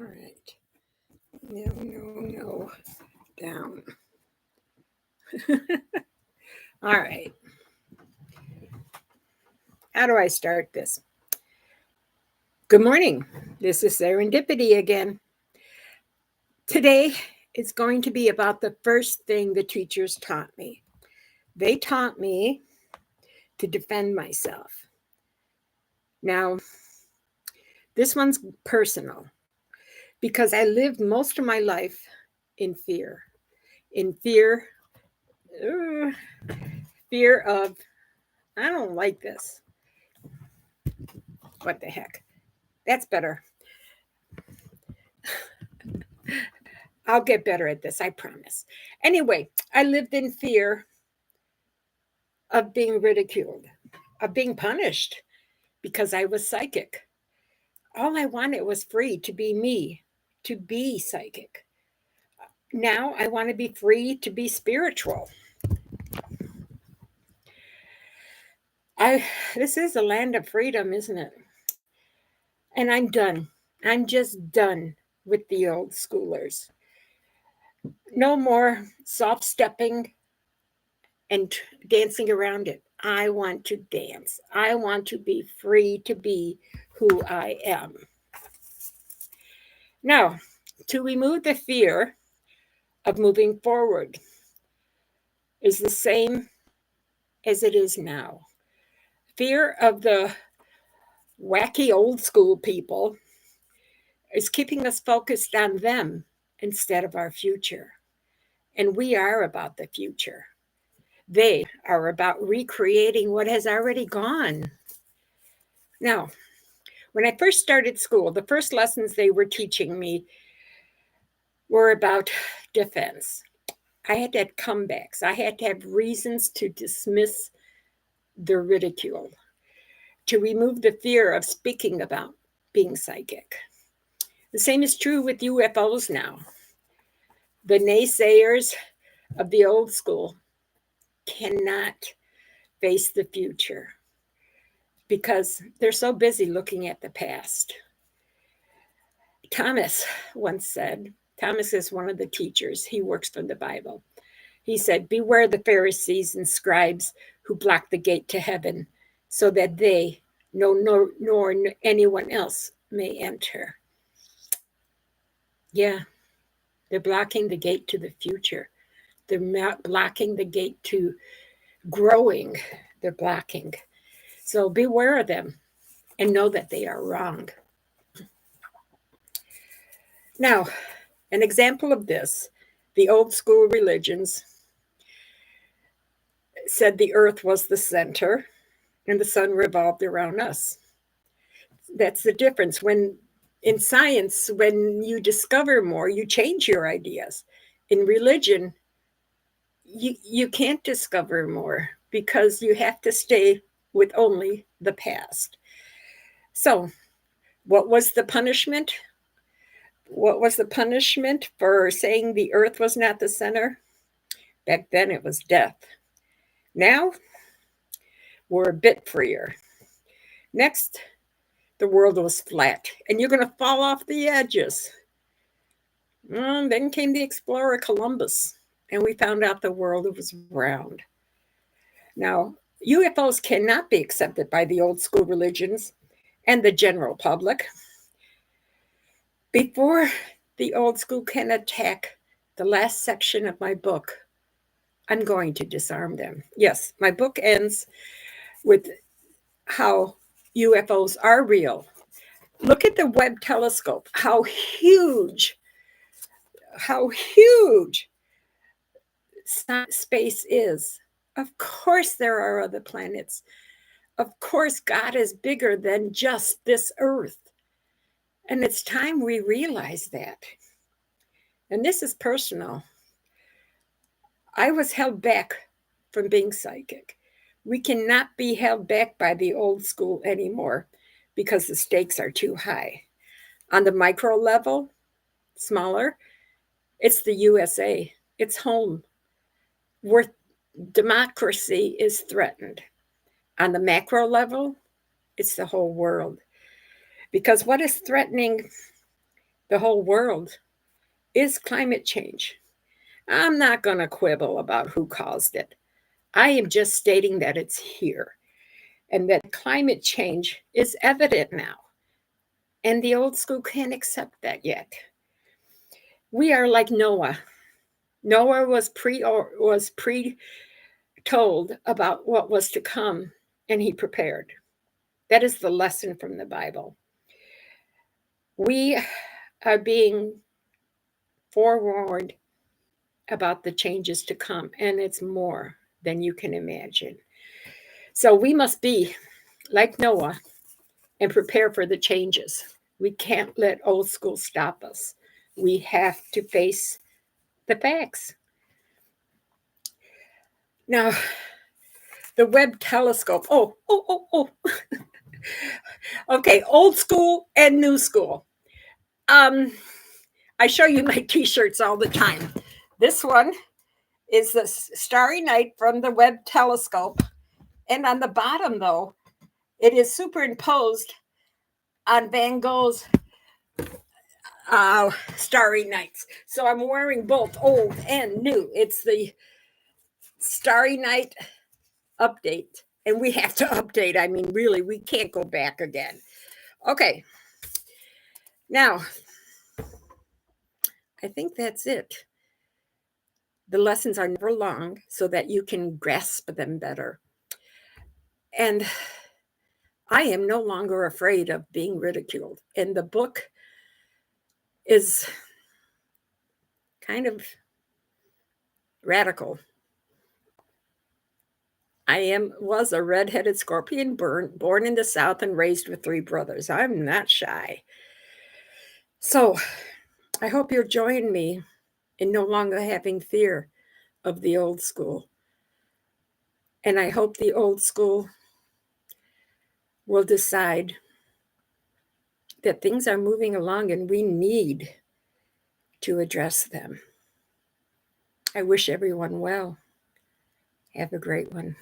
All right. No. Down. All right. How do I start this? Good morning. This is Serendipity again. Today, it's going to be about the first thing the teachers taught me. They taught me to defend myself. Now, this one's personal because I lived most of my life in fear. In fear of, I don't like this. What the heck? That's better. I'll get better at this, I promise. Anyway, I lived in fear of being ridiculed, of being punished because I was psychic. All I wanted was free to be me, to be psychic. Now I want to be free to be spiritual. This is a land of freedom, isn't it? And I'm done. I'm just done with the old schoolers. No more soft stepping and dancing around it. I want to dance. I want to be free to be who I am. Now, to remove the fear of moving forward is the same as it is now. Fear of the wacky old school people is keeping us focused on them instead of our future. And we are about the future. They are about recreating what has already gone. Now, when I first started school, the first lessons they were teaching me were about defense. I had to have comebacks. I had to have reasons to dismiss the ridicule, to remove the fear of speaking about being psychic. The same is true with UFOs now. The naysayers of the old school cannot face the future because they're so busy looking at the past. Thomas once said, Thomas is one of the teachers, he works from the Bible. He said, beware the Pharisees and scribes who block the gate to heaven so that they, nor anyone else may enter. Yeah, they're blocking the gate to the future. They're blocking the gate to growing. They're blocking. So beware of them and know that they are wrong. Now, an example of this, the old school religions said the earth was the center and the sun revolved around us. That's the difference. When in science, when you discover more, you change your ideas. In religion, you can't discover more because you have to stay with only the past. So, what was the punishment? What was the punishment for saying the earth was not the center? Back then it was death. Now we're a bit freer. Next, the world was flat and you're going to fall off the edges. Then came the explorer Columbus and we found out the world was round. Now, UFOs cannot be accepted by the old school religions and the general public. Before the old school can attack the last section of my book, I'm going to disarm them. Yes, my book ends with how UFOs are real. Look at the Webb telescope, how huge space is. Of course there are other planets. Of course God is bigger than just this earth. And it's time we realize that. And this is personal. I was held back from being psychic. We cannot be held back by the old school anymore because the stakes are too high. On the micro level, smaller, it's the USA. It's home. Where democracy is threatened. On the macro level, it's the whole world. Because what is threatening the whole world is climate change. I'm not going to quibble about who caused it. I am just stating that it's here and that climate change is evident now. And the old school can't accept that yet. We are like Noah. Noah was pre told about what was to come, and he prepared. That is the lesson from the Bible. We are being forewarned about the changes to come, and it's more than you can imagine. So we must be like Noah and prepare for the changes. We can't let old school stop us. We have to face the facts. Now, the Webb telescope. Oh. Okay, old school and new school. I show you my t-shirts all the time. This one is the Starry Night from the Webb telescope. And on the bottom, though, it is superimposed on Van Gogh's Starry Nights. So I'm wearing both old and new. It's the Starry Night update. And we have to update. I mean, really, we can't go back again. Okay. Now, I think that's it. The lessons are never long so that you can grasp them better. And I am no longer afraid of being ridiculed. And the book is kind of radical. I was a red-headed scorpion born in the South and raised with 3 brothers. I'm not shy. So I hope you'll join me in no longer having fear of the old school. And I hope the old school will decide that things are moving along and we need to address them. I wish everyone well. Have a great one.